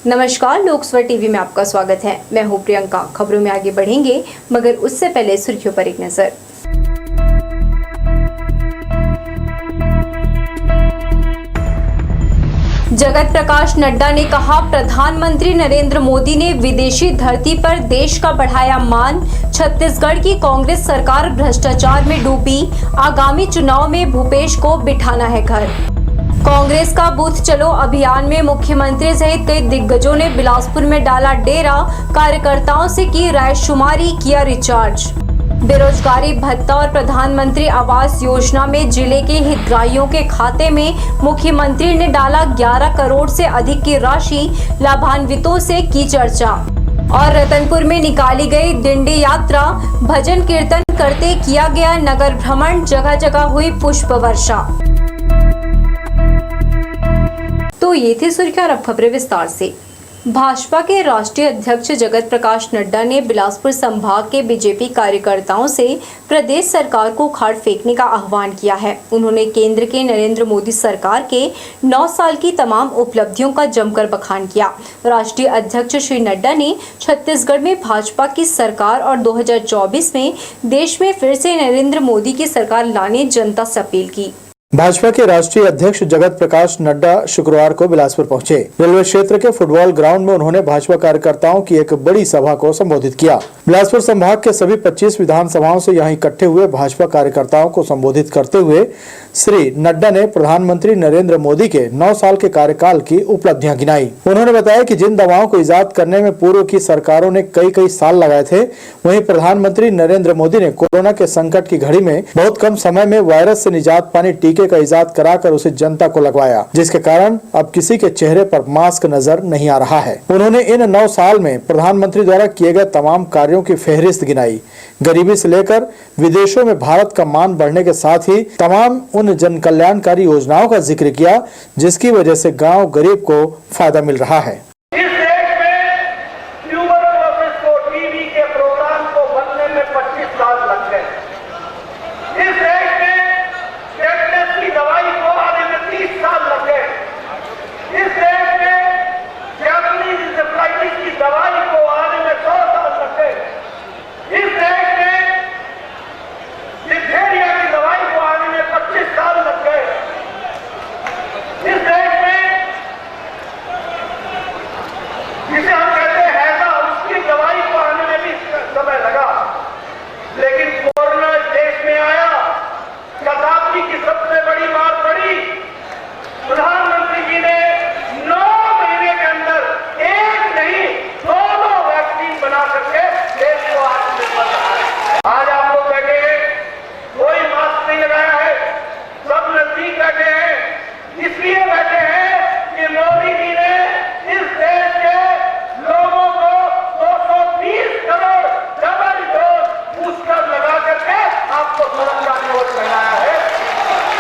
नमस्कार, लोकसभा टीवी में आपका स्वागत है। मैं हूं प्रियंका। खबरों में आगे बढ़ेंगे, मगर उससे पहले सुर्खियों पर एक नजर। जगत प्रकाश नड्डा ने कहा, प्रधानमंत्री नरेंद्र मोदी ने विदेशी धरती पर देश का बढ़ाया मान। छत्तीसगढ़ की कांग्रेस सरकार भ्रष्टाचार में डूबी। आगामी चुनाव में भूपेश को बिठाना है घर। कांग्रेस का बूथ चलो अभियान में मुख्यमंत्री सहित कई दिग्गजों ने बिलासपुर में डाला डेरा। कार्यकर्ताओं से की रायशुमारी, किया रिचार्ज। बेरोजगारी भत्ता और प्रधानमंत्री आवास योजना में जिले के हितग्राहियों के खाते में मुख्यमंत्री ने डाला 11 करोड़ से अधिक की राशि। लाभान्वितों से की चर्चा। और रतनपुर में निकाली गई डिंडी यात्रा, भजन कीर्तन करते किया गया नगर भ्रमण। जगह जगह हुई पुष्प वर्षा। तो ये थी सुर्खियां, अब खबरें विस्तार से। भाजपा के राष्ट्रीय अध्यक्ष जगत प्रकाश नड्डा ने बिलासपुर संभाग के बीजेपी कार्यकर्ताओं से प्रदेश सरकार को उखाड़ फेंकने का आह्वान किया है। उन्होंने केंद्र के नरेंद्र मोदी सरकार के 9 साल की तमाम उपलब्धियों का जमकर बखान किया। राष्ट्रीय अध्यक्ष श्री नड्डा ने छत्तीसगढ़ में भाजपा की सरकार और 2024 में देश में फिर से नरेंद्र मोदी की सरकार लाने जनता से अपील की। भाजपा के राष्ट्रीय अध्यक्ष जगत प्रकाश नड्डा शुक्रवार को बिलासपुर पहुंचे। रेलवे क्षेत्र के फुटबॉल ग्राउंड में उन्होंने भाजपा कार्यकर्ताओं की एक बड़ी सभा को संबोधित किया। बिलासपुर संभाग के सभी 25 विधानसभाओं से यहां इकट्ठे हुए भाजपा कार्यकर्ताओं को संबोधित करते हुए श्री नड्डा ने प्रधानमंत्री नरेंद्र मोदी के 9 साल के कार्यकाल की उपलब्धियां गिनाई। उन्होंने बताया कि जिन दवाओं को इजाद करने में पूर्व की सरकारों ने कई साल लगाए थे, वहीं प्रधानमंत्री नरेंद्र मोदी ने कोरोना के संकट की घड़ी में बहुत कम समय में वायरस से निजात पाने टीके का इजाद कराकर उसे जनता को लगवाया, जिसके कारण अब किसी के चेहरे पर मास्क नजर नहीं आ रहा है। उन्होंने इन 9 साल में प्रधानमंत्री द्वारा किए गए तमाम कार्यों की फहरिस्त गिनाई। गरीबी से लेकर विदेशों में भारत का मान बढ़ने के साथ ही तमाम उन जन कल्याणकारी योजनाओं का जिक्र किया, जिसकी वजह से गांव गरीब को फायदा मिल रहा है।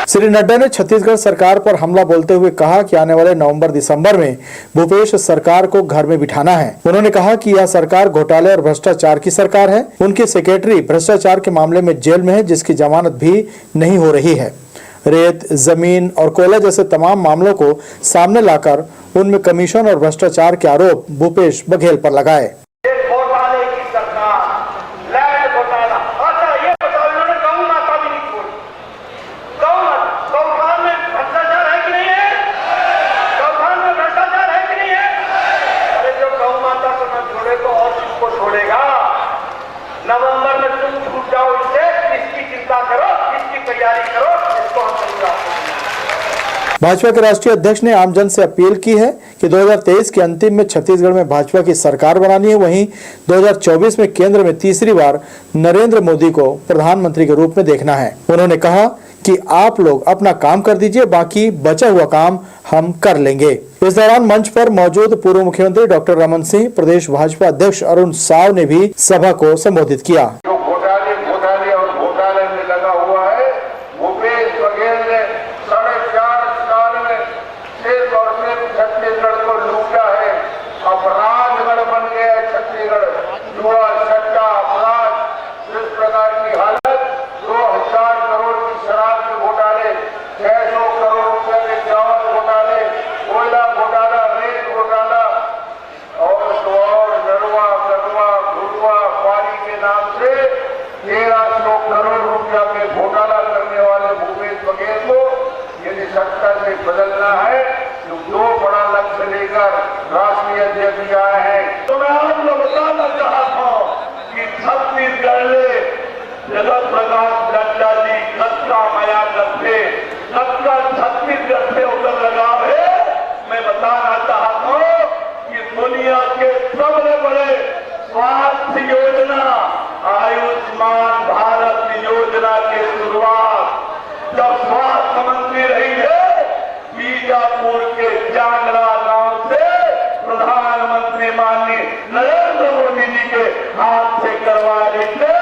श्री नड्डा ने छत्तीसगढ़ सरकार पर हमला बोलते हुए कहा कि आने वाले नवंबर-दिसंबर में भूपेश सरकार को घर में बिठाना है। उन्होंने कहा कि यह सरकार घोटाले और भ्रष्टाचार की सरकार है। उनकी सेक्रेटरी भ्रष्टाचार के मामले में जेल में है, जिसकी जमानत भी नहीं हो रही है। रेत, जमीन और कोयला जैसे तमाम मामलों को सामने लाकर उनमें कमीशन और भ्रष्टाचार के आरोप भूपेश बघेल पर लगाए। नवंबर में तुम छूट जाओ इससे, इसकी चिंता करो, इसकी तैयारी करो, इसको हम समझाते हैं। भाजपा के राष्ट्रीय अध्यक्ष ने आमजन से अपील की है कि 2023 के अंतिम में छत्तीसगढ़ में भाजपा की सरकार बनानी है। वहीं 2024 में केंद्र में तीसरी बार नरेंद्र मोदी को प्रधानमंत्री के रूप में देखना है। उन्होंने कहा कि आप लोग अपना काम कर दीजिए, बाकी बचा हुआ काम हम कर लेंगे। इस दौरान मंच पर मौजूद पूर्व मुख्यमंत्री डॉक्टर रमन सिंह, प्रदेश भाजपा अध्यक्ष अरुण साव ने भी सभा को संबोधित किया। जो घोटाले और घोटाले में लगा हुआ है, भूपेश बघेल ने 4.5 साल में सिर्फ और सिर्फ छत्तीसगढ़ को लूटा है। अपराधगढ़ बन गया है छत्तीसगढ़। जुआ, सट्टा, अपराध, इस प्रकार की हालत। 2000 करोड़ की शराब के घोटाले, 600 करोड़ रुपए के चावल घोटाले, कोयला घोटाला, रेत घोटाला, बदलना है, तो दो बड़ा लक्ष्य लेकर राष्ट्रीय अध्यक्ष आए हैं। तो मैं आपको बताना चाहता हूं कि छत्तीसगढ़ में जगत प्रकाश नड्डा जी सबका माया करते, सबका छत्तीसगढ़ से उधर लगाव है। मैं बताना चाहता हूं कि दुनिया के सबसे बड़े स्वास्थ्य योजना आयुष्मान भारत योजना की शुरुआत जब स्वास्थ्य मंत्री रही है बीजापुर के जांगला गांव से प्रधानमंत्री माननीय नरेंद्र मोदी जी के हाथ से करवा रहे थे।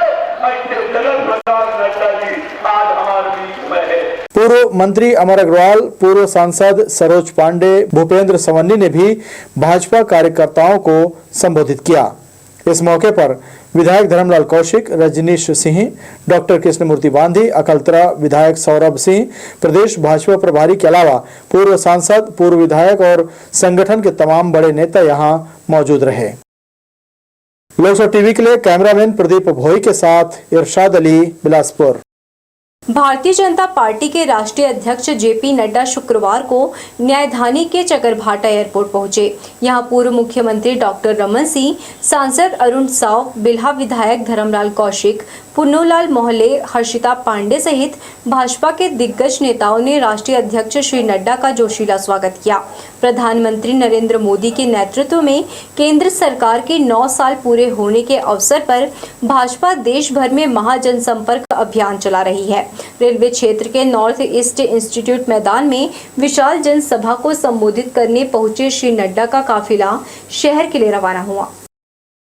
ऐसे जगत प्रकाश नड्डा जी आज हमारे बीच में है। पूर्व मंत्री अमर अग्रवाल, पूर्व सांसद सरोज पांडे, भूपेंद्र सवन्नी ने भी भाजपा कार्यकर्ताओं को संबोधित किया। इस मौके पर विधायक धर्मलाल कौशिक, रजनीश सिंह, डॉक्टर कृष्णमूर्ति बांधी, अकलतरा विधायक सौरभ सिंह, प्रदेश भाजपा प्रभारी के अलावा पूर्व सांसद, पूर्व विधायक और संगठन के तमाम बड़े नेता यहां मौजूद रहे। लोकसभा टीवी के लिए कैमरामैन प्रदीप भोई के साथ इरशाद अली, बिलासपुर। भारतीय जनता पार्टी के राष्ट्रीय अध्यक्ष जेपी नड्डा शुक्रवार को न्यायधानी के चकरभाटा एयरपोर्ट पहुंचे। यहां पूर्व मुख्यमंत्री डॉक्टर रमन सिंह, सांसद अरुण साव, बिल्हा विधायक धर्मलाल कौशिक, पुन्नूलाल मोहल्ले, हर्षिता पांडे सहित भाजपा के दिग्गज नेताओं ने राष्ट्रीय अध्यक्ष श्री नड्डा का जोशीला स्वागत किया। प्रधानमंत्री नरेंद्र मोदी के नेतृत्व में केंद्र सरकार के 9 साल पूरे होने के अवसर पर भाजपा देश भर में महाजनसंपर्क अभियान चला रही है। रेलवे क्षेत्र के नॉर्थ ईस्ट इंस्टीट्यूट मैदान में विशाल जनसभा को संबोधित करने पहुंचे श्री नड्डा का काफिला शहर के लिए रवाना हुआ।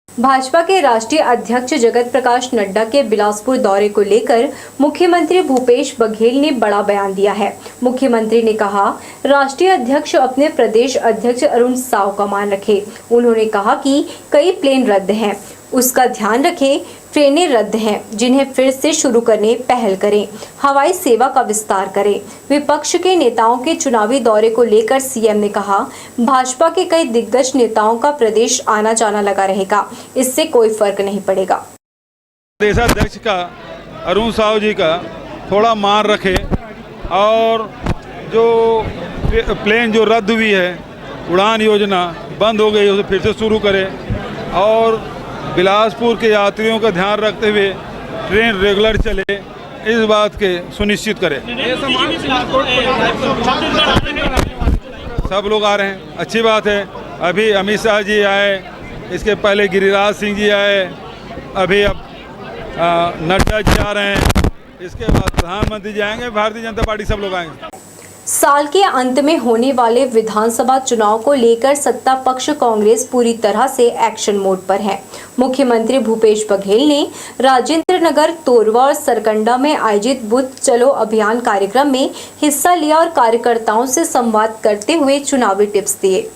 भाजपा के राष्ट्रीय अध्यक्ष जगत प्रकाश नड्डा के बिलासपुर दौरे को लेकर मुख्यमंत्री भूपेश बघेल ने बड़ा बयान दिया है। मुख्यमंत्री ने कहा, राष्ट्रीय अध्यक्ष अपने प्रदेश अध्यक्ष अरुण साव का मान रखे। उन्होंने कहा कि कई प्लेन रद्द हैं, उसका ध्यान रखें। ट्रेनें रद्द हैं, जिन्हें फिर से शुरू करने पहल करें। हवाई सेवा का विस्तार करें। विपक्ष के नेताओं के चुनावी दौरे को लेकर सीएम ने कहा, भाजपा के कई दिग्गज नेताओं का प्रदेश आना जाना लगा रहेगा, इससे कोई फर्क नहीं पड़ेगा। प्रदेश अध्यक्ष का अरुण साव जी का थोड़ा मान रखे और जो प्लेन जो रद्द हुई है, उड़ान योजना बंद हो गई, उसे फिर से शुरू करें और बिलासपुर के यात्रियों का ध्यान रखते हुए ट्रेन रेगुलर चले, इस बात के सुनिश्चित करें। सब लोग आ रहे हैं, अच्छी बात है। अभी अमित शाह जी आए, इसके पहले गिरिराज सिंह जी आए, अभी अब नड्डा जी आ रहे हैं, इसके बाद प्रधानमंत्री जी आएंगे, भारतीय जनता पार्टी सब लोग आएंगे। साल के अंत में होने वाले विधानसभा चुनाव को लेकर सत्ता पक्ष कांग्रेस पूरी तरह से एक्शन मोड पर है। मुख्यमंत्री भूपेश बघेल ने राजेंद्र नगर, तोरवा और सरकंडा में आयोजित बूथ चलो अभियान कार्यक्रम में हिस्सा लिया और कार्यकर्ताओं से संवाद करते हुए चुनावी टिप्स दिए।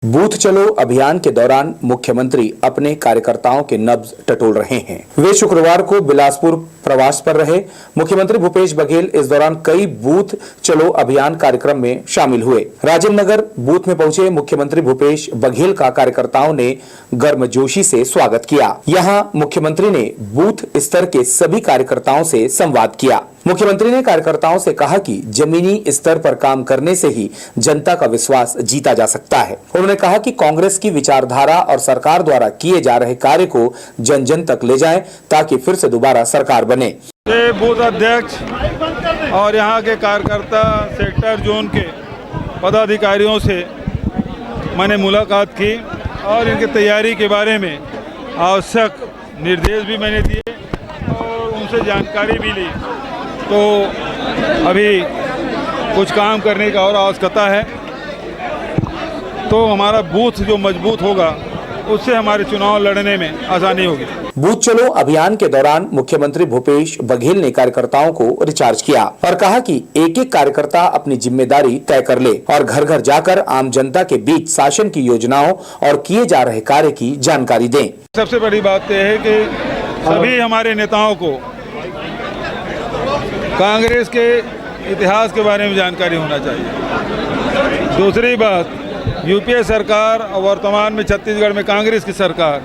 बूथ चलो अभियान के दौरान मुख्यमंत्री अपने कार्यकर्ताओं के नब्ज टटोल रहे हैं। वे शुक्रवार को बिलासपुर प्रवास पर रहे। मुख्यमंत्री भूपेश बघेल इस दौरान कई बूथ चलो अभियान कार्यक्रम में शामिल हुए। राजेंद्र नगर बूथ में पहुंचे मुख्यमंत्री भूपेश बघेल का कार्यकर्ताओं ने गर्मजोशी से स्वागत किया। यहां मुख्यमंत्री ने बूथ स्तर के सभी कार्यकर्ताओं से संवाद किया। मुख्यमंत्री ने कार्यकर्ताओं से कहा कि जमीनी स्तर पर काम करने से ही जनता का विश्वास जीता जा सकता है। उन्होंने कहा कि कांग्रेस की विचारधारा और सरकार द्वारा किए जा रहे कार्य को जन जन तक ले जाएं, ताकि फिर से दोबारा सरकार बने। बूथ अध्यक्ष और यहाँ के कार्यकर्ता, सेक्टर जोन के पदाधिकारियों से मैंने मुलाकात की और इनकी तैयारी के बारे में आवश्यक निर्देश भी मैंने दिए और उनसे जानकारी भी ली। तो अभी कुछ काम करने का और आवश्यकता है, तो हमारा बूथ जो मजबूत होगा उससे हमारे चुनाव लड़ने में आसानी होगी। बूथ चलो अभियान के दौरान मुख्यमंत्री भूपेश बघेल ने कार्यकर्ताओं को रिचार्ज किया और कहा कि एक एक कार्यकर्ता अपनी जिम्मेदारी तय कर ले और घर घर जाकर आम जनता के बीच शासन की योजनाओं और किए जा रहे कार्य की जानकारी दें। सबसे बड़ी बात यह है कि सभी हमारे नेताओं को कांग्रेस के इतिहास के बारे में जानकारी होना चाहिए। दूसरी बात, यूपीए सरकार और वर्तमान में छत्तीसगढ़ में कांग्रेस की सरकार,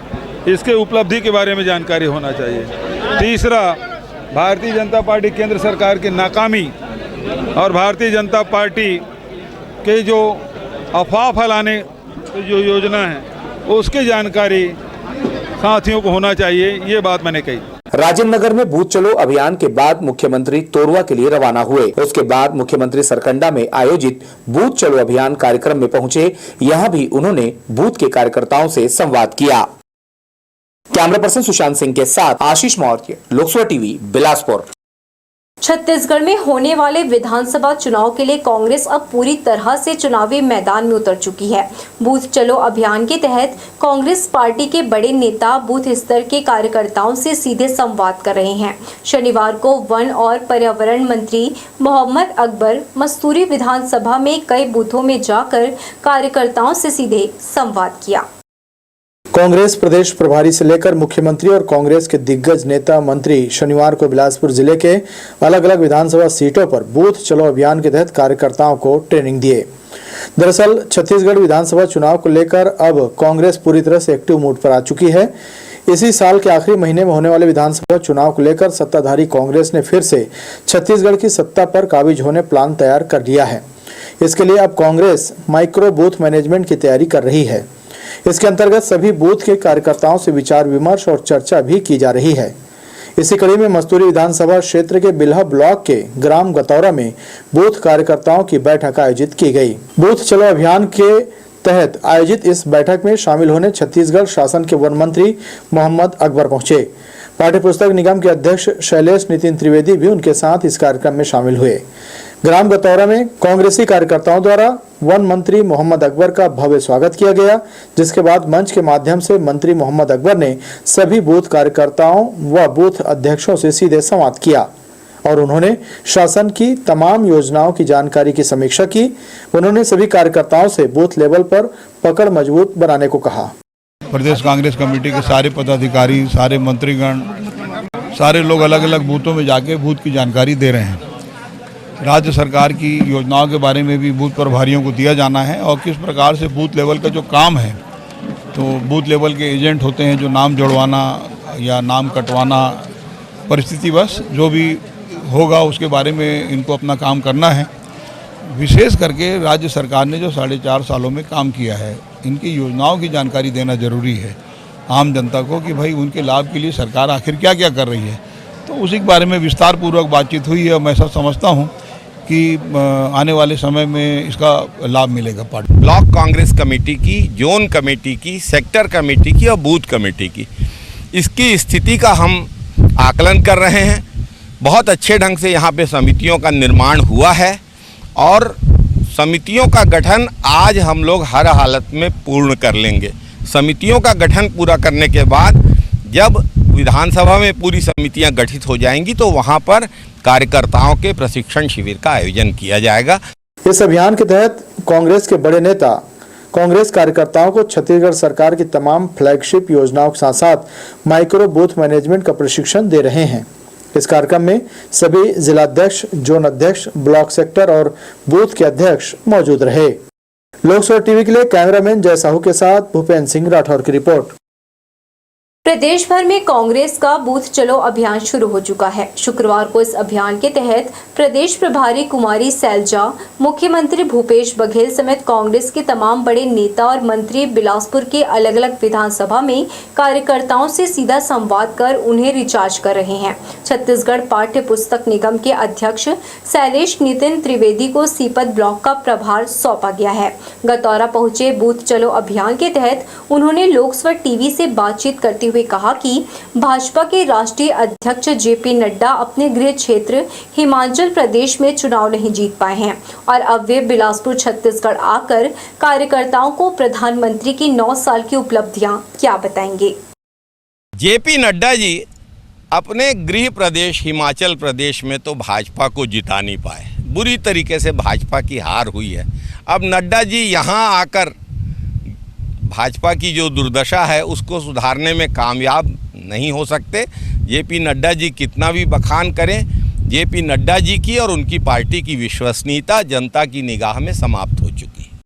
इसके उपलब्धि के बारे में जानकारी होना चाहिए। तीसरा, भारतीय जनता पार्टी केंद्र सरकार की नाकामी और भारतीय जनता पार्टी के जो अफवाह फैलाने की जो योजना है उसकी जानकारी साथियों को होना चाहिए, ये बात मैंने कही। राजेंद्र नगर में बूथ चलो अभियान के बाद मुख्यमंत्री तोरवा के लिए रवाना हुए। उसके बाद मुख्यमंत्री सरकंडा में आयोजित बूथ चलो अभियान कार्यक्रम में पहुंचे। यहां भी उन्होंने बूथ के कार्यकर्ताओं से संवाद किया। कैमरा पर्सन सुशांत सिंह के साथ आशीष मौर्य, लोकसभा टीवी, बिलासपुर। छत्तीसगढ़ में होने वाले विधानसभा चुनाव के लिए कांग्रेस अब पूरी तरह से चुनावी मैदान में उतर चुकी है। बूथ चलो अभियान के तहत कांग्रेस पार्टी के बड़े नेता बूथ स्तर के कार्यकर्ताओं से सीधे संवाद कर रहे हैं। शनिवार को वन और पर्यावरण मंत्री मोहम्मद अकबर मस्तूरी विधानसभा में कई बूथों में जाकर कार्यकर्ताओं से सीधे संवाद किया। कांग्रेस प्रदेश प्रभारी से लेकर मुख्यमंत्री और कांग्रेस के दिग्गज नेता मंत्री शनिवार को बिलासपुर जिले के अलग अलग विधानसभा सीटों पर बूथ चलो अभियान के तहत कार्यकर्ताओं को ट्रेनिंग दिए। दरअसल छत्तीसगढ़ विधानसभा चुनाव को लेकर अब कांग्रेस पूरी तरह से एक्टिव मोड पर आ चुकी है। इसी साल के आखिरी महीने में होने वाले विधानसभा चुनाव को लेकर सत्ताधारी कांग्रेस ने फिर से छत्तीसगढ़ की सत्ता पर काबिज होने प्लान तैयार कर लिया है। इसके लिए अब कांग्रेस माइक्रो बूथ मैनेजमेंट की तैयारी कर रही है। इसके अंतर्गत सभी बूथ के कार्यकर्ताओं से विचार विमर्श और चर्चा भी की जा रही है। इसी कड़ी में मस्तूरी विधानसभा क्षेत्र के बिल्हा ब्लॉक के ग्राम गतौरा में बूथ कार्यकर्ताओं की बैठक आयोजित की गई। बूथ चलो अभियान के तहत आयोजित इस बैठक में शामिल होने छत्तीसगढ़ शासन के वन मंत्री मोहम्मद अकबर पहुंचे। पाठ्य पुस्तक निगम के अध्यक्ष शैलेश नितिन त्रिवेदी भी उनके साथ इस कार्यक्रम में शामिल हुए। ग्राम गतौरा में कांग्रेसी कार्यकर्ताओं द्वारा वन मंत्री मोहम्मद अकबर का भव्य स्वागत किया गया, जिसके बाद मंच के माध्यम से मंत्री मोहम्मद अकबर ने सभी बूथ कार्यकर्ताओं व बूथ अध्यक्षों से सीधे संवाद किया और उन्होंने शासन की तमाम योजनाओं की जानकारी की समीक्षा की। उन्होंने सभी कार्यकर्ताओं से बूथ लेवल पर पकड़ मजबूत बनाने को कहा। प्रदेश कांग्रेस कमेटी के सारे पदाधिकारी, सारे मंत्रीगण, सारे लोग अलग अलग बूथों में जाके बूथ की जानकारी दे रहे हैं। राज्य सरकार की योजनाओं के बारे में भी बूथ प्रभारियों को दिया जाना है और किस प्रकार से बूथ लेवल का जो काम है, तो बूथ लेवल के एजेंट होते हैं जो नाम जोड़वाना या नाम कटवाना, परिस्थिति बस जो भी होगा उसके बारे में इनको अपना काम करना है। विशेष करके राज्य सरकार ने जो 4.5 सालों में काम किया है, इनकी योजनाओं की जानकारी देना जरूरी है आम जनता को कि भाई उनके लाभ के लिए सरकार आखिर क्या क्या कर रही है। तो उसी के बारे में विस्तार पूर्वक बातचीत हुई है और मैं सब समझता हूँ कि आने वाले समय में इसका लाभ मिलेगा। पार्टी ब्लॉक कांग्रेस कमेटी की, जोन कमेटी की, सेक्टर कमेटी की और बूथ कमेटी की, इसकी स्थिति का हम आकलन कर रहे हैं। बहुत अच्छे ढंग से यहाँ पे समितियों का निर्माण हुआ है और समितियों का गठन आज हम लोग हर हालत में पूर्ण कर लेंगे। समितियों का गठन पूरा करने के बाद जब विधानसभा में पूरी समितियां गठित हो जाएंगी तो वहां पर कार्यकर्ताओं के प्रशिक्षण शिविर का आयोजन किया जाएगा। इस अभियान के तहत कांग्रेस के बड़े नेता कांग्रेस कार्यकर्ताओं को छत्तीसगढ़ सरकार की तमाम फ्लैगशिप योजनाओं के साथ साथ माइक्रो बूथ मैनेजमेंट का प्रशिक्षण दे रहे हैं। इस कार्यक्रम में सभी जिलाध्यक्ष, जोन अध्यक्ष, ब्लॉक सेक्टर और बूथ के अध्यक्ष मौजूद रहे। लोकसभा टीवी के लिए कैमरामैन जय साहू के साथ भूपेंद्र सिंह राठौर की रिपोर्ट। प्रदेश भर में कांग्रेस का बूथ चलो अभियान शुरू हो चुका है। शुक्रवार को इस अभियान के तहत प्रदेश प्रभारी कुमारी सैलजा, मुख्यमंत्री भूपेश बघेल समेत कांग्रेस के तमाम बड़े नेता और मंत्री बिलासपुर के अलग अलग विधानसभा में कार्यकर्ताओं से सीधा संवाद कर उन्हें रिचार्ज कर रहे हैं। छत्तीसगढ़ पाठ्य पुस्तक निगम के अध्यक्ष शैलेश नितिन त्रिवेदी को सीपत ब्लॉक का प्रभार सौंपा गया है। गतौरा पहुंचे बूथ चलो अभियान के तहत उन्होंने लोकसभा टीवी से बातचीत करते हुए कहा कि भाजपा के राष्ट्रीय अध्यक्ष जेपी नड्डा अपने गृह क्षेत्र हिमाचल प्रदेश में चुनाव नहीं जीत पाए हैं और अब वे बिलासपुर छत्तीसगढ़ आकर कार्यकर्ताओं को प्रधानमंत्री की 9 साल की उपलब्धियां क्या बताएंगे। जेपी नड्डा जी अपने गृह प्रदेश हिमाचल प्रदेश में तो भाजपा को जिता नहीं पाए, बुरी तरीके से भाजपा की हार हुई है। अब नड्डा जी यहाँ आकर भाजपा की जो दुर्दशा है उसको सुधारने में कामयाब नहीं हो सकते। जेपी नड्डा जी कितना भी बखान करें, जेपी नड्डा जी की और उनकी पार्टी की विश्वसनीयता जनता की निगाह में समाप्त हो चुकी है।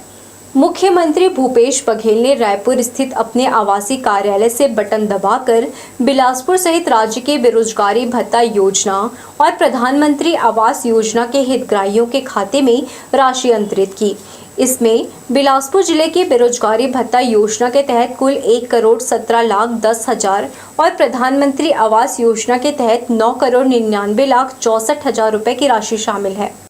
मुख्यमंत्री भूपेश बघेल ने रायपुर स्थित अपने आवासीय कार्यालय से बटन दबाकर बिलासपुर सहित राज्य के बेरोजगारी भत्ता योजना और प्रधानमंत्री आवास योजना के हितग्राहियों के खाते में राशि अंतरित की। इसमें बिलासपुर जिले के बेरोजगारी भत्ता योजना के तहत कुल 1,17,10,000 और प्रधानमंत्री आवास योजना के तहत 9,99,64,000 रुपए की राशि शामिल है।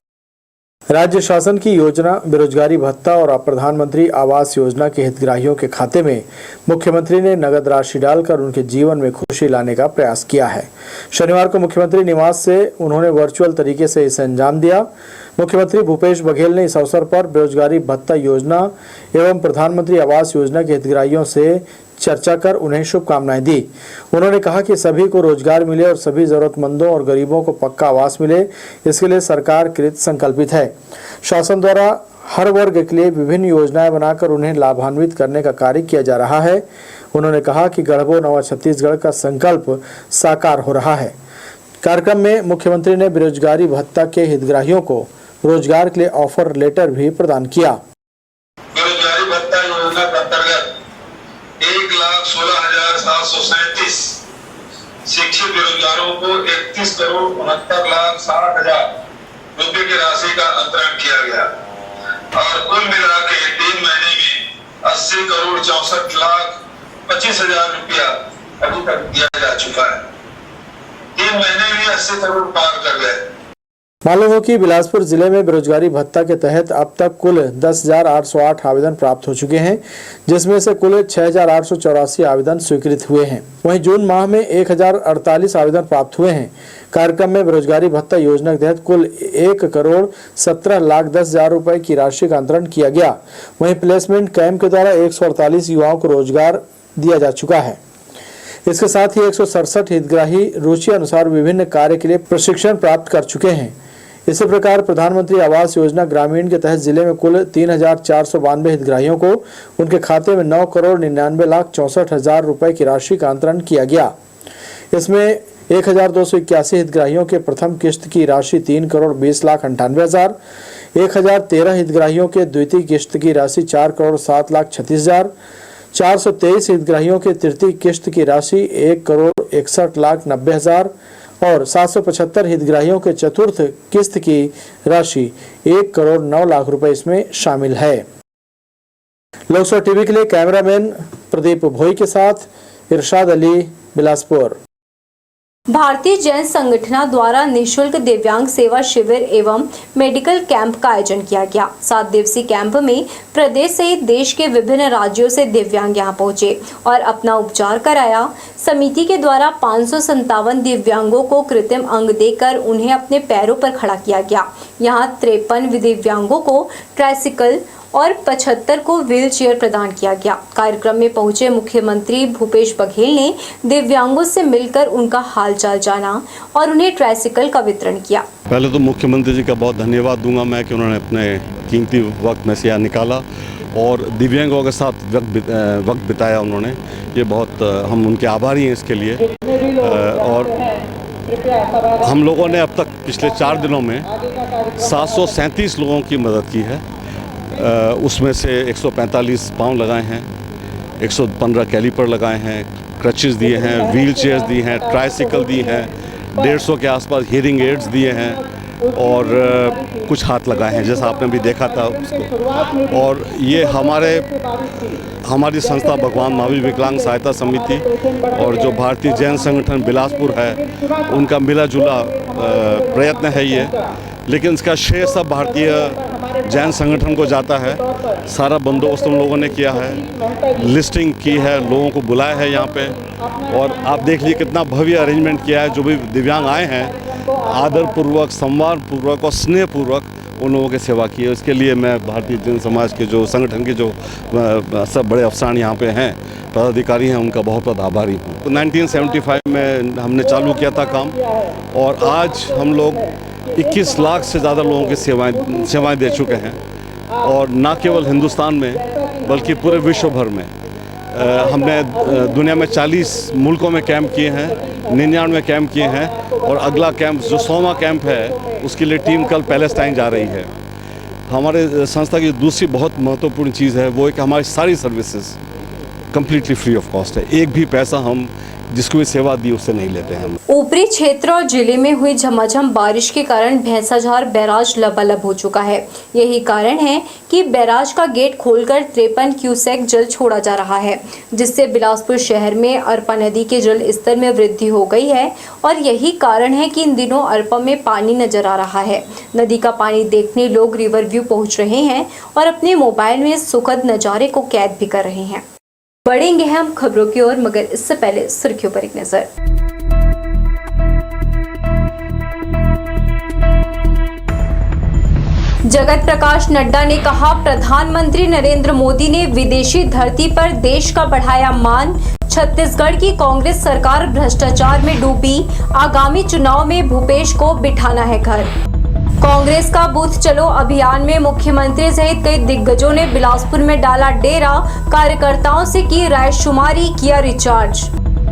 राज्य शासन की योजना बेरोजगारी भत्ता और प्रधानमंत्री आवास योजना के हितग्राहियों के खाते में मुख्यमंत्री ने नगद राशि डालकर उनके जीवन में खुशी लाने का प्रयास किया है। शनिवार को मुख्यमंत्री निवास से उन्होंने वर्चुअल तरीके से इसे अंजाम दिया। मुख्यमंत्री भूपेश बघेल ने इस अवसर पर बेरोजगारी भत्ता योजना एवं प्रधानमंत्री आवास योजना के हितग्राहियों से चर्चा कर उन्हें शुभकामनाएं दी। उन्होंने कहा कि सभी को रोजगार मिले और सभी जरूरतमंदों और गरीबों को पक्का आवास मिले, इसके लिए सरकार कृत संकल्पित है। शासन द्वारा हर वर्ग के लिए विभिन्न योजनाएं बनाकर उन्हें लाभान्वित करने का कार्य किया जा रहा है। उन्होंने कहा कि गढ़बो नवा छत्तीसगढ़ का संकल्प साकार हो रहा है। कार्यक्रम में मुख्यमंत्री ने बेरोजगारी भत्ता के हितग्राहियों को रोजगार के लिए ऑफर लेटर भी प्रदान किया। बेरोजगारी भत्ता योजना के अंतर्गत 1,16,737 शिक्षित बेरोजगारों को 31,69,60,000 रुपए की राशि का अंतरण किया गया और कुल मिला के 3 महीने में 80,64,25,000 रुपया अभी तक दिया जा चुका है। 3 महीने में 80 करोड़ पार कर गए। मालूम हो कि बिलासपुर जिले में बेरोजगारी भत्ता के तहत अब तक कुल 10,808 आवेदन प्राप्त हो चुके हैं, जिसमें से कुल 6,884 आवेदन स्वीकृत हुए हैं। वहीं जून माह में 1,048 आवेदन प्राप्त हुए हैं। कार्यक्रम में बेरोजगारी भत्ता योजना के तहत कुल 1,17,10,000 रुपए की राशि का अंतरण किया गया। वहीं प्लेसमेंट कैंप के द्वारा 148 युवाओं को रोजगार दिया जा चुका है। इसके साथ ही 167 हितग्राही रुचि अनुसार विभिन्न कार्य के लिए प्रशिक्षण प्राप्त कर चुके हैं। इसी प्रकार प्रधानमंत्री आवास योजना ग्रामीण के तहत जिले में कुल 3,492 हितग्राहियों को उनके खाते में 9,99,64,000 रुपए की राशि का अंतरण किया गया। इसमें 1,281 हितग्राहियों के प्रथम किश्त की राशि 3,20,98,000, 1,013 हितग्राहियों के द्वितीय किश्त की राशि 4,07,36,000, 423 हितग्राहियों के तृतीय किश्त की राशि 1,61,90,000 और 775 हितग्राहियों के चतुर्थ किस्त की राशि 1,09,00,000 रुपए इसमें शामिल है। लोकसभा टीवी के लिए कैमरामैन प्रदीप भोई के साथ इरशाद अली, बिलासपुर। भारतीय जैन संगठन द्वारा निःशुल्क दिव्यांग सेवा शिविर एवं मेडिकल कैंप का आयोजन किया गया। 7 दिवसीय कैंप में प्रदेश सहित देश के विभिन्न राज्यों से दिव्यांग यहां पहुंचे और अपना उपचार कराया। समिति के द्वारा 557 दिव्यांगों को कृत्रिम अंग देकर उन्हें अपने पैरों पर खड़ा किया गया। यहां 53 दिव्यांगों को ट्राइसिकल और 75 को व्हील चेयर प्रदान किया गया। कार्यक्रम में पहुंचे मुख्यमंत्री भूपेश बघेल ने दिव्यांगों से मिलकर उनका हालचाल जाना और उन्हें ट्राइसिकल का वितरण किया। पहले तो मुख्यमंत्री जी का बहुत धन्यवाद दूंगा मैं कि उन्होंने अपने कीमती वक्त में से यहाँ निकाला और दिव्यांगों के साथ वक्त बिताया उन्होंने। ये बहुत हम उनके आभारी हैं इसके लिए। और हम लोगों ने अब तक पिछले 4 दिनों में 737 लोगों की मदद की है। उसमें से 145 पाँव लगाए हैं, 115 कैलीपर लगाए हैं, क्रचेस दिए हैं, व्हील चेयर्स दिए हैं, ट्राइसिकल दिए हैं, 150 के आसपास हियरिंग एड्स दिए हैं और कुछ हाथ लगाए हैं जैसा आपने भी देखा था उसको। और ये हमारी संस्था भगवान महावीर विकलांग सहायता समिति और जो भारतीय जैन संगठन बिलासपुर है उनका मिला जुला प्रयत्न है ये। लेकिन इसका श्रेय सब भारतीय जैन संगठन को जाता है। सारा बंदोबस्त उन लोगों ने किया है, लिस्टिंग की है, लोगों को बुलाया है यहाँ पे और आप देख लीजिए कितना भव्य अरेंजमेंट किया है। जो भी दिव्यांग आए हैं आदरपूर्वक, सम्मानपूर्वक और स्नेहपूर्वक उन लोगों की सेवा की है। इसके लिए मैं भारतीय जैन समाज के जो संगठन के जो सब बड़े अफसरान यहाँ पे हैं, पदाधिकारी हैं, उनका बहुत बहुत आभारी हूँ। 1975 में हमने चालू किया था काम और आज हम लोग 21 लाख से ज़्यादा लोगों की सेवाएं दे चुके हैं और न केवल हिंदुस्तान में बल्कि पूरे विश्व भर में। हमने दुनिया में 40 मुल्कों में कैंप किए हैं, 99 कैंप किए हैं और अगला कैंप जो 100वां कैंप है उसके लिए टीम कल पैलेस्टाइन जा रही है। हमारे संस्था की दूसरी बहुत महत्वपूर्ण चीज़ है वो है कि हमारी सारी services completely free of cost है। एक भी पैसा हम जिसको भी सेवा दी उससे नहीं लेते हैं हम। ऊपरी क्षेत्र और जिले में हुई झमाझम बारिश के कारण भैंसाझार बैराज लबालब हो चुका है। यही कारण है कि बैराज का गेट खोलकर 53 क्यूसेक जल छोड़ा जा रहा है, जिससे बिलासपुर शहर में अरपा नदी के जल स्तर में वृद्धि हो गई है और यही कारण है कि इन दिनों अरपा में पानी नजर आ रहा है। नदी का पानी देखने लोग रिवर व्यू पहुंच रहे हैं और अपने मोबाइल में सुखद नज़ारे को कैद भी कर रहे हैं। बढ़ेंगे हम खबरों की ओर, मगर इससे पहले सुर्खियों पर एक नजर। जगत प्रकाश नड्डा ने कहा, प्रधानमंत्री नरेंद्र मोदी ने विदेशी धरती पर देश का बढ़ाया मान। छत्तीसगढ़ की कांग्रेस सरकार भ्रष्टाचार में डूबी, आगामी चुनाव में भूपेश को बिठाना है घर। कांग्रेस का बूथ चलो अभियान में मुख्यमंत्री सहित कई दिग्गजों ने बिलासपुर में डाला डेरा, कार्यकर्ताओं से की रायशुमारी, किया रिचार्ज।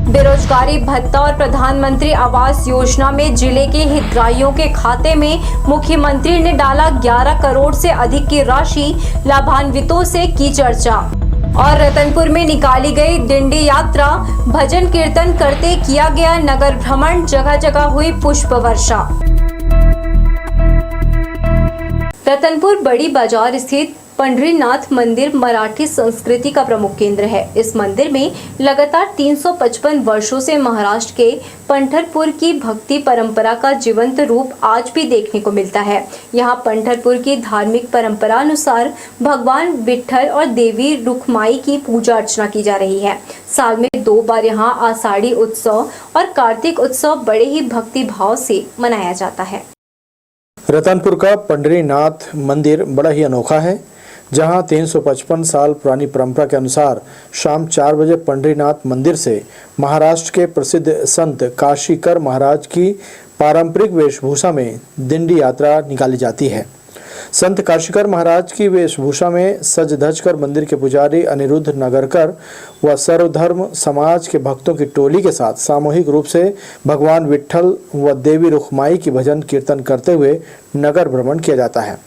बेरोजगारी भत्ता और प्रधानमंत्री आवास योजना में जिले के हितग्राहियों के खाते में मुख्यमंत्री ने डाला 11 करोड़ से अधिक की राशि, लाभान्वितों से की चर्चा। और रतनपुर में निकाली गई डिंडी यात्रा, भजन कीर्तन करते किया गया नगर भ्रमण, जगह जगह हुई पुष्प वर्षा। रतनपुर बड़ी बाजार स्थित पंढरीनाथ मंदिर मराठी संस्कृति का प्रमुख केंद्र है। इस मंदिर में लगातार 355 वर्षों से महाराष्ट्र के पंढरपुर की भक्ति परंपरा का जीवंत रूप आज भी देखने को मिलता है। यहाँ पंढरपुर की धार्मिक परंपरा अनुसार भगवान विट्ठल और देवी रुक्माई की पूजा अर्चना की जा रही है। साल में 2 बार यहाँ आषाढ़ी उत्सव और कार्तिक उत्सव बड़े ही भक्ति भाव से मनाया जाता है। रतनपुर का पंढरीनाथ मंदिर बड़ा ही अनोखा है, जहां 355 साल पुरानी परंपरा के अनुसार शाम 4 बजे पंढरीनाथ मंदिर से महाराष्ट्र के प्रसिद्ध संत काशीकर महाराज की पारंपरिक वेशभूषा में दिंडी यात्रा निकाली जाती है। संत काशीकर महाराज की वेशभूषा में सज धज कर मंदिर के पुजारी अनिरुद्ध नगरकर व सर्वधर्म समाज के भक्तों की टोली के साथ सामूहिक रूप से भगवान विट्ठल व देवी रुक्माई की भजन कीर्तन करते हुए नगर भ्रमण किया जाता है।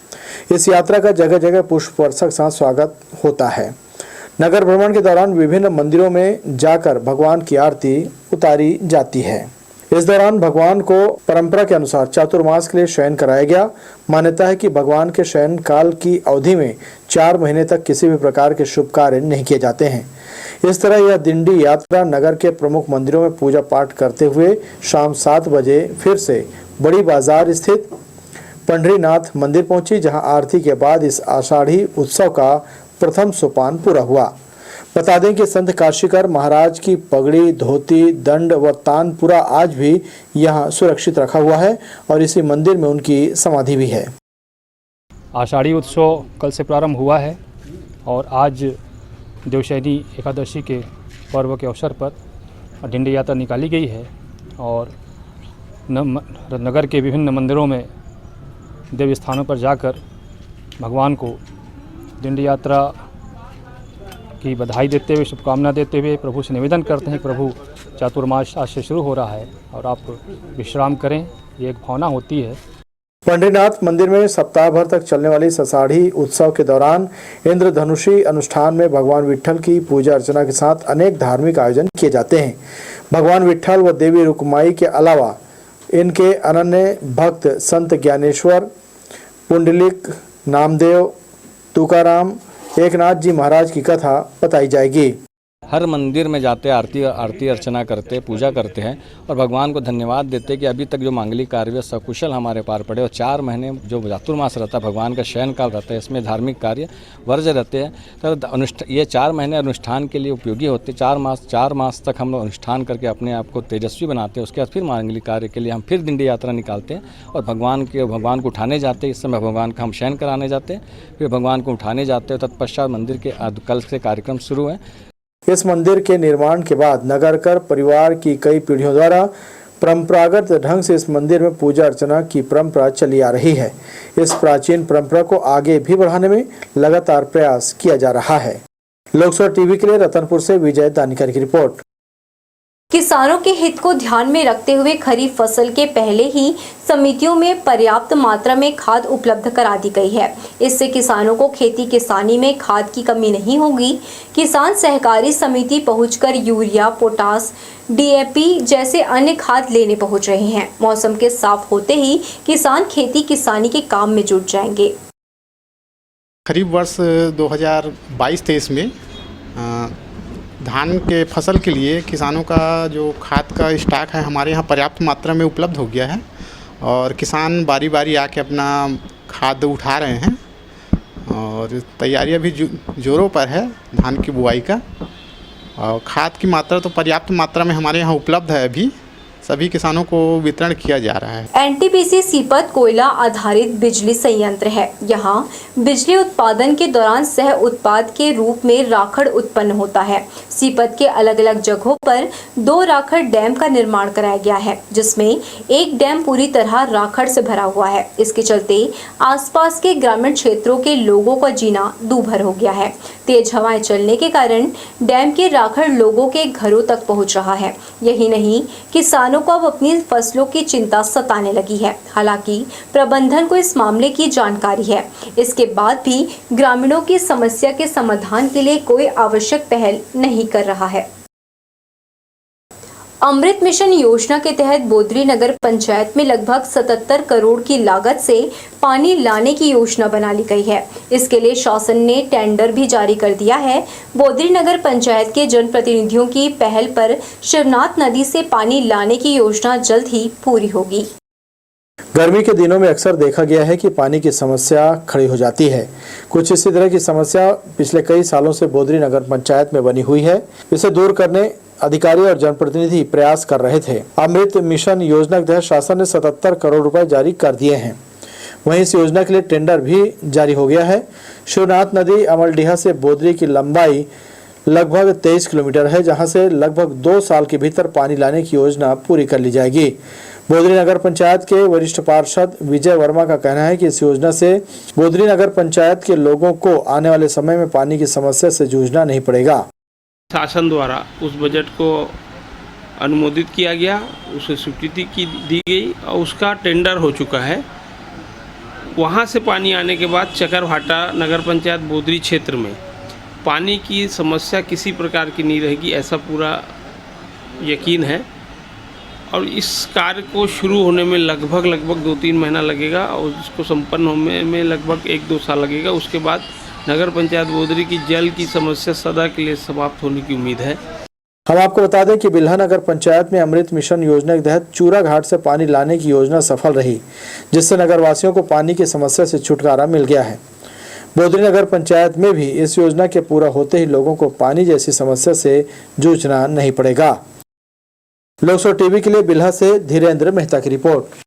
इस यात्रा का जगह जगह पुष्प वर्षा के साथ स्वागत होता है। नगर भ्रमण के दौरान विभिन्न मंदिरों में जाकर भगवान की आरती उतारी जाती है। इस दौरान भगवान को परंपरा के अनुसार चातुर्मास के लिए शयन कराया गया। मान्यता है कि भगवान के शयन काल की अवधि में 4 महीने तक किसी भी प्रकार के शुभ कार्य नहीं किए जाते हैं। इस तरह यह दिंडी यात्रा नगर के प्रमुख मंदिरों में पूजा पाठ करते हुए शाम 7 बजे फिर से बड़ी बाजार स्थित पंढरीनाथ मंदिर पहुंची, जहां आरती के बाद इस आषाढ़ी उत्सव का प्रथम सोपान पूरा हुआ। बता दें कि संत काशीकर महाराज की पगड़ी, धोती, दंड व तानपुरा आज भी यहां सुरक्षित रखा हुआ है और इसी मंदिर में उनकी समाधि भी है। आषाढ़ी उत्सव कल से प्रारंभ हुआ है और आज देवशयनी एकादशी के पर्व के अवसर पर डिंडी यात्रा निकाली गई है और नगर के विभिन्न मंदिरों में देव स्थानों पर जाकर भगवान को डिंडी यात्रा की बधाई देते हुए, शुभकामना देते हुए प्रभु से निवेदन करते हैं कि प्रभु चातुर्मास आज से शुरू हो रहा है और आप विश्राम करें, ये एक भावना होती है। पंढरीनाथ मंदिर में सप्ताह भर तक चलने वाली आषाढ़ी उत्सव के दौरान इंद्रधनुषी अनुष्ठान में भगवान विट्ठल की पूजा अर्चना के साथ अनेक धार्मिक आयोजन किए जाते हैं। भगवान विट्ठल व देवी रुक्माई के अलावा इनके अनन्य भक्त संत ज्ञानेश्वर, पुंडलिक, नामदेव, तुकाराम, एकनाथ जी महाराज की कथा बताई जाएगी। हर मंदिर में जाते आरती अर्चना करते, पूजा करते हैं और भगवान को धन्यवाद देते हैं कि अभी तक जो मांगलिक कार्य सकुशल हमारे पार पड़े और 4 महीने जो चातुर्मास रहता है, भगवान का शयन काल रहता है, इसमें धार्मिक कार्य वर्ज रहते हैं। तो ये 4 महीने अनुष्ठान के लिए उपयोगी होते हैं। 4 मास तक हम लोग अनुष्ठान करके अपने आप को तेजस्वी बनाते हैं। उसके बाद फिर मांगलिक कार्य के लिए हम फिर दिंडी यात्रा निकालते हैं और भगवान को उठाने जाते हैं। इस समय भगवान का हम शयन कराने जाते हैं, फिर भगवान को उठाने जाते हैं। तत्पश्चात मंदिर के कल से कार्यक्रम शुरू है। इस मंदिर के निर्माण के बाद नगरकर परिवार की कई पीढ़ियों द्वारा परंपरागत ढंग से इस मंदिर में पूजा अर्चना की परंपरा चली आ रही है। इस प्राचीन परंपरा को आगे भी बढ़ाने में लगातार प्रयास किया जा रहा है। लोकसभा टीवी के लिए रतनपुर से विजय दानिकर की रिपोर्ट। किसानों के हित को ध्यान में रखते हुए खरीफ फसल के पहले ही समितियों में पर्याप्त मात्रा में खाद उपलब्ध करा दी गई है। इससे किसानों को खेती किसानी में खाद की कमी नहीं होगी। किसान सहकारी समिति पहुंचकर यूरिया, पोटास, डीएपी जैसे अन्य खाद लेने पहुंच रहे हैं। मौसम के साफ होते ही किसान खेती किसानी के काम में जुट जाएंगे। खरीफ वर्ष 2022-23 में धान के फसल के लिए किसानों का जो खाद का स्टॉक है हमारे यहाँ पर्याप्त मात्रा में उपलब्ध हो गया है और किसान बारी बारी आके अपना खाद उठा रहे हैं और तैयारियां भी जोरों पर है धान की बुआई का। और खाद की मात्रा तो पर्याप्त मात्रा में हमारे यहाँ उपलब्ध है, अभी सभी किसानों को वितरण किया जा रहा है। एनटीपीसी सीपत कोयला आधारित बिजली संयंत्र है। यहाँ बिजली उत्पादन के दौरान सह उत्पाद के रूप में राखड़ उत्पन्न होता है। सीपत के अलग अलग जगहों पर 2 राखड़ डैम का निर्माण कराया गया है, जिसमें एक डैम पूरी तरह राखड़ से भरा हुआ है। इसके चलते आसपास के ग्रामीण क्षेत्रों के लोगों का जीना दूभर हो गया है। तेज हवाएं चलने के कारण डैम के राखड़ लोगों के घरों तक पहुँच रहा है। यही नहीं, किसानों को अब अपनी फसलों की चिंता सताने लगी है। हालांकि प्रबंधन को इस मामले की जानकारी है। इसके बाद भी ग्रामीणों की समस्या के समाधान के लिए कोई आवश्यक पहल नहीं कर रहा है। अमृत मिशन योजना के तहत बोदरी नगर पंचायत में लगभग 77 करोड़ की लागत से पानी लाने की योजना बना ली गई है। इसके लिए शासन ने टेंडर भी जारी कर दिया है। बोदरी नगर पंचायत के जनप्रतिनिधियों की पहल पर शिवनाथ नदी से पानी लाने की योजना जल्द ही पूरी होगी। गर्मी के दिनों में अक्सर देखा गया है कि पानी की समस्या खड़ी हो जाती है। कुछ इसी तरह की समस्या पिछले कई सालों से बोदरी नगर पंचायत में बनी हुई है। इसे दूर करने अधिकारी और जनप्रतिनिधि प्रयास कर रहे थे। अमृत मिशन योजना के तहत शासन ने 77 करोड़ रुपए जारी कर दिए हैं। वहीं इस योजना के लिए टेंडर भी जारी हो गया है। शिवनाथ नदी अमलडीहा से बोदरी की लंबाई लगभग 23 किलोमीटर है, जहां से लगभग 2 साल के भीतर पानी लाने की योजना पूरी कर ली जाएगी। बोदरी नगर पंचायत के वरिष्ठ पार्षद विजय वर्मा का कहना है कि इस योजना से बोदरी नगर पंचायत के लोगों को आने वाले समय में पानी की समस्या से जूझना नहीं पड़ेगा। शासन द्वारा उस बजट को अनुमोदित किया गया, उसे स्वीकृति दी गई और उसका टेंडर हो चुका है। वहाँ से पानी आने के बाद चकरभाटा नगर पंचायत बोदरी क्षेत्र में पानी की समस्या किसी प्रकार की नहीं रहेगी, ऐसा पूरा यकीन है। और इस कार्य को शुरू होने में लगभग 2-3 महीना लगेगा और इसको संपन्न होने में लगभग 1-2 साल लगेगा। उसके बाद नगर पंचायत बोदरी की जल की समस्या सदा के लिए समाप्त होने की उम्मीद है। हम आपको बता दें कि बिल्हा नगर पंचायत में अमृत मिशन योजना के तहत चूरा घाट से पानी लाने की योजना सफल रही, जिससे नगरवासियों को पानी की समस्या से छुटकारा मिल गया है। बोदरी नगर पंचायत में भी इस योजना के पूरा होते ही लोगों को पानी जैसी समस्या से जूझना नहीं पड़ेगा। लोकसभा टीवी के लिए बिल्हा से धीरेन्द्र मेहता की रिपोर्ट।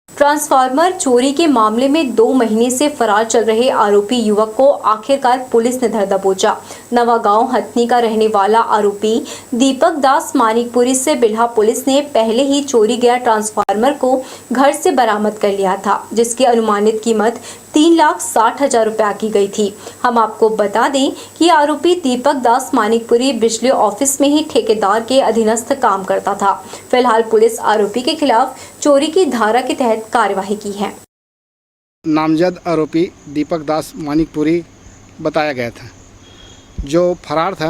ट्रांसफार्मर चोरी के मामले में 2 महीने से फरार चल रहे आरोपी युवक को आखिरकार पुलिस ने धर दबोचा। नवागांव हथनी का रहने वाला आरोपी दीपक दास मानिकपुरी से बिल्हा पुलिस ने पहले ही चोरी गया ट्रांसफार्मर को घर से बरामद कर लिया था, जिसकी अनुमानित कीमत 3,60,000 रुपया की गई थी। हम आपको बता दें कि आरोपी दीपक दास मानिकपुरी बिजली ऑफिस में ही ठेकेदार के अधीनस्थ काम करता था। फिलहाल पुलिस आरोपी के खिलाफ चोरी की धारा के तहत कार्यवाही की है। नामजद आरोपी दीपक दास मानिकपुरी बताया गया था, जो फरार था।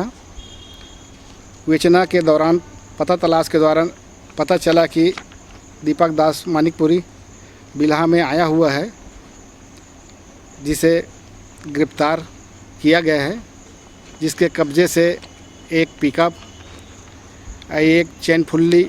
विवेचना के दौरान पता तलाश के दौरान पता चला कि दीपक दास मानिकपुरी बिल्हा में आया हुआ है, जिसे गिरफ्तार किया गया है, जिसके कब्जे से एक पिकअप, एक चैन फुल्ली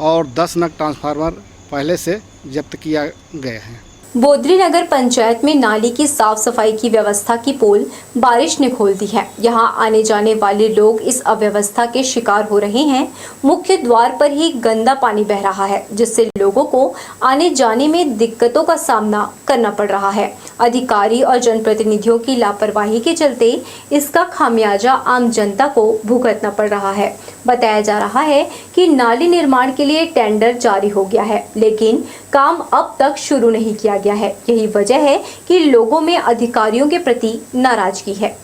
और 10 नग ट्रांसफार्मर पहले से जब्त किया गया है। बोदरी नगर पंचायत में नाली की साफ सफाई की व्यवस्था की पोल बारिश ने खोल दी है। यहां आने जाने वाले लोग इस अव्यवस्था के शिकार हो रहे हैं। मुख्य द्वार पर ही गंदा पानी बह रहा है, जिससे लोगों को आने जाने में दिक्कतों का सामना करना पड़ रहा है। अधिकारी और जनप्रतिनिधियों की लापरवाही के चलते इसका खामियाजा आम जनता को भुगतना पड़ रहा है। बताया जा रहा है कि नाली निर्माण के लिए टेंडर जारी हो गया है, लेकिन काम अब तक शुरू नहीं किया गया है। यही वजह है कि लोगों में अधिकारियों के प्रति नाराजगी है।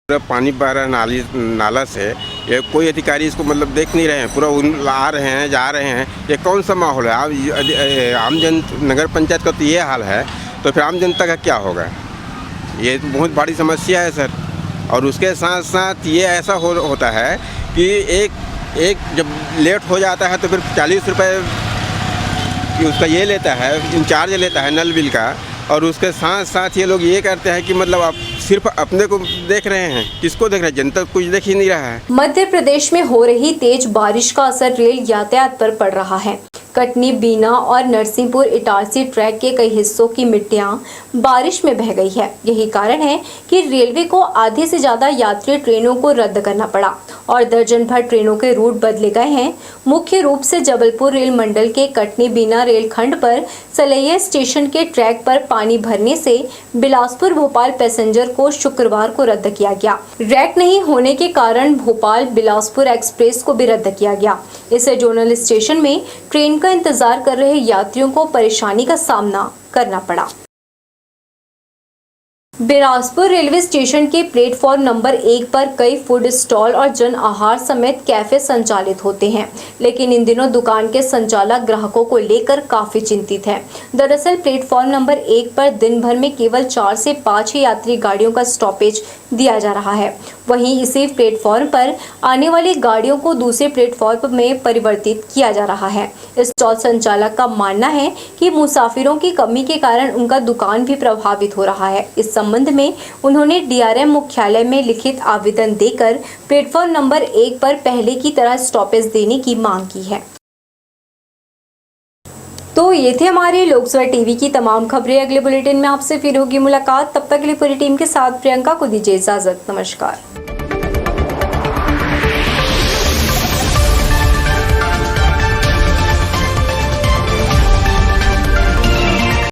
पानी बह रहा है नाला से, ये कोई अधिकारी इसको मतलब देख नहीं रहे हैं, पूरा आ रहे हैं जा रहे हैं। ये कौन सा माहौल है? आम जन नगर पंचायत का तो ये हाल है, तो फिर आम जनता का क्या होगा? ये तो बहुत बड़ी समस्या है सर। और उसके साथ साथ ये ऐसा होता है कि एक जब लेट हो जाता है तो फिर 40 रुपये कि उसका ये लेता है, इंचार्ज लेता है नल बिल का। और उसके साथ साथ ये लोग ये करते हैं कि मतलब आप सिर्फ अपने को देख रहे हैं, किसको देख रहे हैं? जनता कुछ देख ही नहीं रहा है। मध्य प्रदेश में हो रही तेज बारिश का असर रेल यातायात पर पड़ रहा है। कटनी, बीना और नरसिंहपुर इटारसी ट्रैक के कई हिस्सों की मिट्टियां बारिश में बह गई है। यही कारण है कि रेलवे को आधे से ज्यादा यात्री ट्रेनों को रद्द करना पड़ा और दर्जन भर ट्रेनों के रूट बदले गए हैं। मुख्य रूप से जबलपुर रेल मंडल के कटनी बीना रेलखंड पर सलैया स्टेशन के ट्रैक पर पानी भरने से बिलासपुर भोपाल पैसेंजर को शुक्रवार को रद्द किया गया। रैक नहीं होने के कारण भोपाल बिलासपुर एक्सप्रेस को भी रद्द किया गया। इससे जोनल स्टेशन में ट्रेन का इंतजार कर रहे यात्रियों को परेशानी का सामना करना पड़ा। बिलासपुर रेलवे स्टेशन के प्लेटफॉर्म नंबर 1 पर कई फूड स्टॉल और जन आहार समेत कैफे संचालित होते हैं, लेकिन इन दिनों दुकान के संचालक ग्राहकों को लेकर काफी चिंतित हैं। दरअसल प्लेटफॉर्म नंबर 1 पर दिन भर में केवल 4 से 5 ही यात्री गाड़ियों का स्टॉपेज दिया जा रहा है। वहीं इसी प्लेटफॉर्म पर आने वाली गाड़ियों को दूसरे प्लेटफॉर्म में परिवर्तित किया जा रहा है। स्टॉल संचालक का मानना है कि मुसाफिरों की कमी के कारण उनका दुकान भी प्रभावित हो रहा है। इस संबंध में उन्होंने डीआरएम मुख्यालय में लिखित आवेदन देकर प्लेटफॉर्म नंबर 1 पर पहले की तरह स्टॉपेज देने की मांग की है। तो ये थे हमारे लोकसभा टीवी की तमाम खबरें। अगले बुलेटिन में आपसे फिर होगी मुलाकात। तब तक के लिए पूरी टीम के साथ प्रियंका को दीजिए इजाजत। नमस्कार।